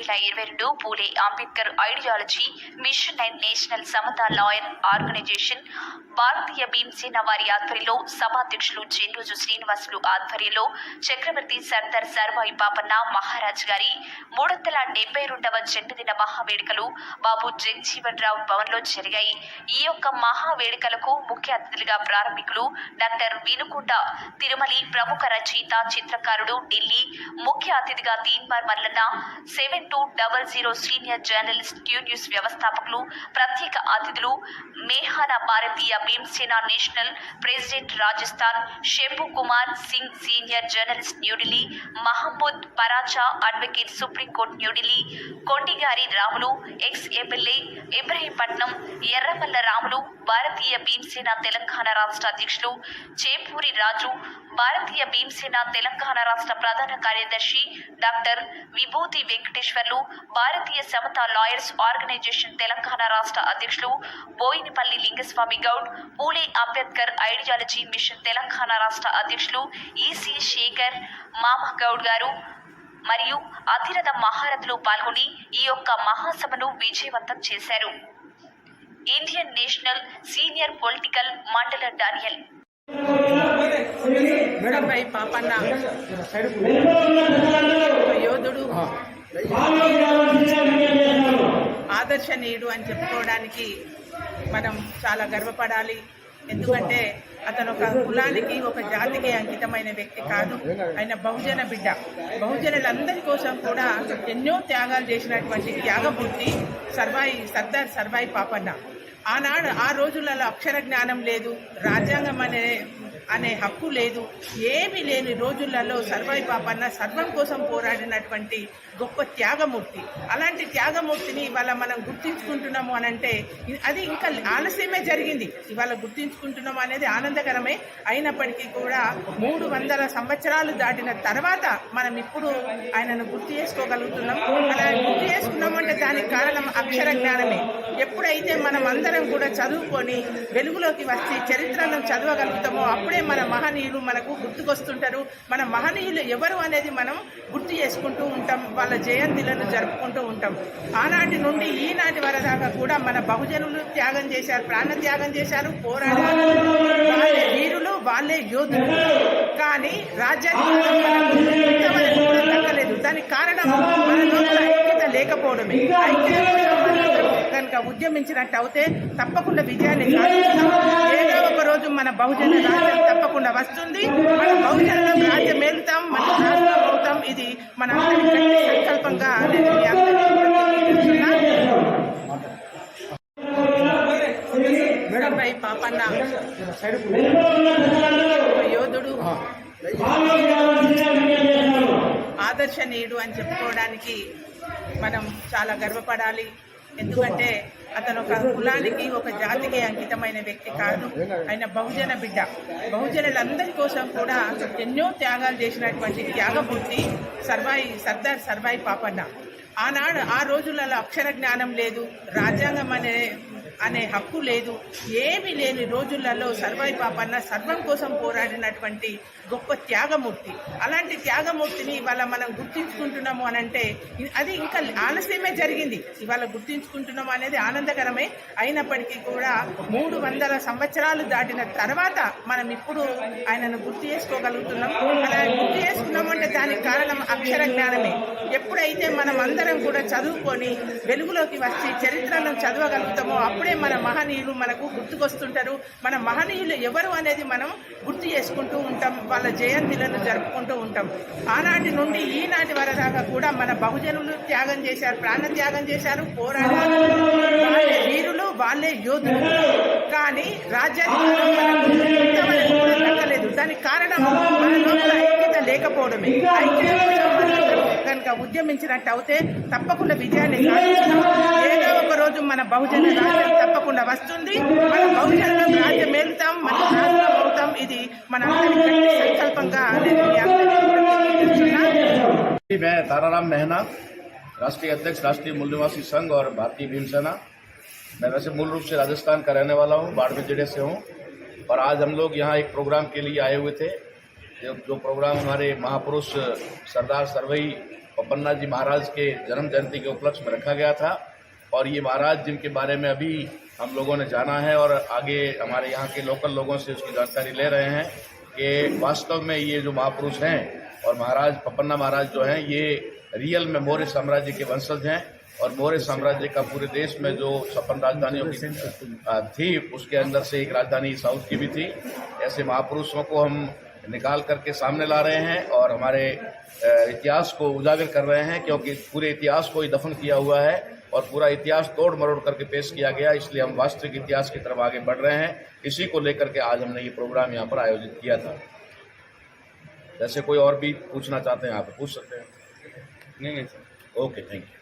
2022 Phule Ambedkar ideology mission and national Samata lawyer organisation Bharatiya Bhimsena వారి ఆధ్వర్యంలో సభాధ్యక్షులు చెన్నూజు శ్రీనివాసులు ఆధ్వర్యంలో చక్రవర్తి సర్దార్ సర్వాయి పాపన్న మహారాజ్ గారి 372వ జన్మదిన మహావేడుకలు బాబు జగజీవన్ రావు భవన్ లో జరిగాయి. ఈ యొక్క మహావేడుకలకు ముఖ్య అతిథులుగా ప్రారంభికులు డాక్టర్ వినుకొండ తిరుమలి ప్రముఖ రచయిత చిత్రకారుడు ఢిల్లీ ముఖ్య అతిథిగా Teenmaar Mallanna 7200 senior journalist Q news వ్యవస్థాపకులు ప్రత్యేక అతిథులు మేహానా భారతీయ భీమసేన నేషనల్ ప్రెసిడెంట్ రాజస్థాన్ షెంపు Kumar Singh senior journalist New Delhi Mohammed Paracha advocate supreme court New Delhi Kondigari Ramulu ex MLA Ibrahimpatnam Erramalla Ramulu Bharatiya Bhimsena Telangana రాష్ట్ర అధ్యక్షులు చేపూరి రాజు భారతీయ భీమసేన తెలంగాణ రాష్ట్ర ప్రధాన కార్యదర్శి డాక్టర్ విభూతి వెంకటేశ్వర్లు భారతీయ సమతా లాయర్స్ ఆర్గనైజేషన్ తెలంగాణ రాష్ట్ర అధ్యక్షులు బోయినపల్లి లింగస్వామి గౌడ్ పూలే అంబేద్కర్ ఐడియాలజీ మిషన్ తెలంగాణ రాష్ట్ర అధ్యక్షులు ఈసీ శేఖర్ మామా గౌడ్ గారు మరియు అతిరథ మహారథులు పాల్గొని ఈ యొక్క మహాసభను విజయవంతం చేశారు. ఇండియన్ నేషనల్ సీనియర్ పొలిటికల్ మండల డానియల్ మేడంపై పాపన్న యోధుడు ఆదర్శనీయుడు అని చెప్పుకోవడానికి మనం చాలా గర్వపడాలి. ఎందుకంటే అతను ఒక కులానికి ఒక జాతికి అంకితమైన వ్యక్తి కాదు. ఆయన బహుజన బిడ్డ. బహుజనులందరి కోసం కూడా ఎన్నో త్యాగాలు చేసినటువంటి త్యాగమూర్తి సర్దార్ సర్వాయి పాపన్న. ఆనాడు ఆ రోజులలో అక్షర జ్ఞానం లేదు, రాజ్యాంగం అనే హక్కు లేదు, ఏమీ లేని రోజులలో సర్వాయి పాపన్న సర్వం కోసం పోరాడినటువంటి గొప్ప త్యాగమూర్తి. అలాంటి త్యాగమూర్తిని ఇవాళ మనం గుర్తించుకుంటున్నాము అనంటే అది ఇంకా ఆలస్యమే జరిగింది. ఇవాళ గుర్తించుకుంటున్నాము అనేది ఆనందకరమే. అయినప్పటికీ కూడా 300 సంవత్సరాలు దాటిన తర్వాత మనం ఇప్పుడు ఆయనను గుర్తు చేసుకోగలుగుతున్నాం. అలా గుర్తు చేసుకున్నామంటే దానికి కారణం అక్షర జ్ఞానమే. ఎప్పుడైతే మనం అందరం కూడా చదువుకొని వెలుగులోకి వచ్చి చరిత్రను చదవగలుగుతామో అప్పుడే మన మహనీయులు మనకు గుర్తుకొస్తుంటారు. మన మహనీయులు ఎవరు అనేది మనం గుర్తు చేసుకుంటూ ఉంటాం, వాళ్ళ జయంతిలను జరుపుకుంటూ ఉంటాం. ఆనాటి నుండి ఈనాటి వరదాకా కూడా మన బహుజనులు త్యాగం చేశారు, ప్రాణ త్యాగం చేశారు, పోరాడారు. వాళ్ళే వీరులు, వాళ్ళే యోధులు. కానీ రాజ్యాంగం కూడా దక్కలేదు. దానికి కారణం మన లోపల ఐక్యత లేకపోవడమే. ఐక్యత కనుక ఉద్యమించినట్టు అవుతే తప్పకుండా విజయాన్ని సాధిస్తాం. ఏదో ఒక రోజు మన బహుజన రాజ్యం తప్పకుండా వస్తుంది. మన బహుజనుల రాజ్యం వెళ్తాం, మన రాష్ట్రం అవుతాం. ఇది మన అందరి సంకల్పంగా మేడంపై పాపన్న యోధుడు ఆదర్శనీయుడు అని చెప్పుకోవడానికి మనం చాలా గర్వపడాలి. ఎందుకంటే అతను ఒక కులానికి ఒక జాతికి అంకితమైన వ్యక్తి కాదు. ఆయన బహుజన బిడ్డ. బహుజనులందరి కోసం కూడా ఎన్నో త్యాగాలు చేసినటువంటి త్యాగమూర్తి సర్దార్ సర్వాయి పాపన్న. ఆనాడు ఆ రోజులలో అక్షర జ్ఞానం లేదు, రాజ్యాంగం అనే హక్కు లేదు, ఏమీ లేని రోజులలో సర్వాయి పాపన్న సర్వం కోసం పోరాడినటువంటి గొప్ప త్యాగమూర్తి. అలాంటి త్యాగమూర్తిని ఇవాళ మనం గుర్తించుకుంటున్నాము అనంటే అది ఇంకా ఆలస్యమే జరిగింది. ఇవాళ గుర్తించుకుంటున్నాము అనేది ఆనందకరమే. అయినప్పటికీ కూడా 300 సంవత్సరాలు దాటిన తర్వాత మనం ఇప్పుడు ఆయనను గుర్తు చేసుకోగలుగుతున్నాం. అలా గుర్తు చేసుకున్నామంటే దానికి కారణం అక్షర జ్ఞానమే. ఎప్పుడైతే మనం అందరం కూడా చదువుకొని వెలుగులోకి వచ్చి చరిత్రను చదవగలుగుతామో అప్పుడే మన మహనీయులు మనకు గుర్తుకొస్తుంటారు. మన మహనీయులు ఎవరు అనేది మనం గుర్తు చేసుకుంటూ ఉంటాం, వాళ్ళ జయంతిలను జరుపుకుంటూ ఉంటాం. ఆనాటి నుండి ఈనాటి వరదాకా కూడా మన బహుజనులు త్యాగం చేశారు, ప్రాణ త్యాగం చేశారు, పోరాడారు. వాళ్ళే వీరులు, వాళ్ళే యోధులు. కానీ రాజ్యాంగం కూడా దక్కలేదు. దానికి కారణం మన లోపల ఐక్యత లేకపోవడమే. ఐక్యత కనుక ఉద్యమించినట్టు అవుతే తప్పకుండా విజయాన్ని సాధిస్తాం. ఏదో ఒక రోజు మన బహుజన రాజ్యం తప్పకుండా వస్తుంది. మన బహుజనుల రాజ్యం వెళ్తాం, మన రాష్ట్రం అవుతాం. ఇది మన అందరి సంకల్పంగా मैं ताराराम मेहना, राष्ट्रीय अध्यक्ष राष्ट्रीय मूल निवासी संघ और भारतीय भीमसेना। मैं वैसे मूल रूप से राजस्थान का रहने वाला हूँ, बाड़मेर जिले से हूँ। और आज हम लोग यहाँ एक प्रोग्राम के लिए आए हुए थे, जो प्रोग्राम हमारे महापुरुष सरदार सर्वाई पपन्ना जी महाराज के जन्म जयंती के उपलक्ष्य में रखा गया था। और ये महाराज जिनके बारे में अभी हम लोगों ने जाना है और आगे हमारे यहाँ के लोकल लोगों से उसकी जानकारी ले रहे हैं कि वास्तव में ये जो महापुरुष हैं और महाराज पपन्ना महाराज जो हैं ये रियल में मौर्य साम्राज्य के वंशज हैं। और मौर्य साम्राज्य का पूरे देश में जो 56 राजधानियों की थी उसके अंदर से एक राजधानी साउथ की भी थी। ऐसे महापुरुषों को हम निकाल करके सामने ला रहे हैं और हमारे इतिहास को उजागर कर रहे हैं, क्योंकि पूरे इतिहास को ही दफन किया हुआ है और पूरा इतिहास तोड़ मरोड़ करके पेश किया गया। इसलिए हम वास्तविक इतिहास की तरफ आगे बढ़ रहे हैं। इसी को लेकर के आज हमने ये प्रोग्राम यहाँ पर आयोजित किया था। जैसे कोई और भी पूछना चाहते हैं आप पूछ सकते हैं। नहीं सर। Okay, thank you.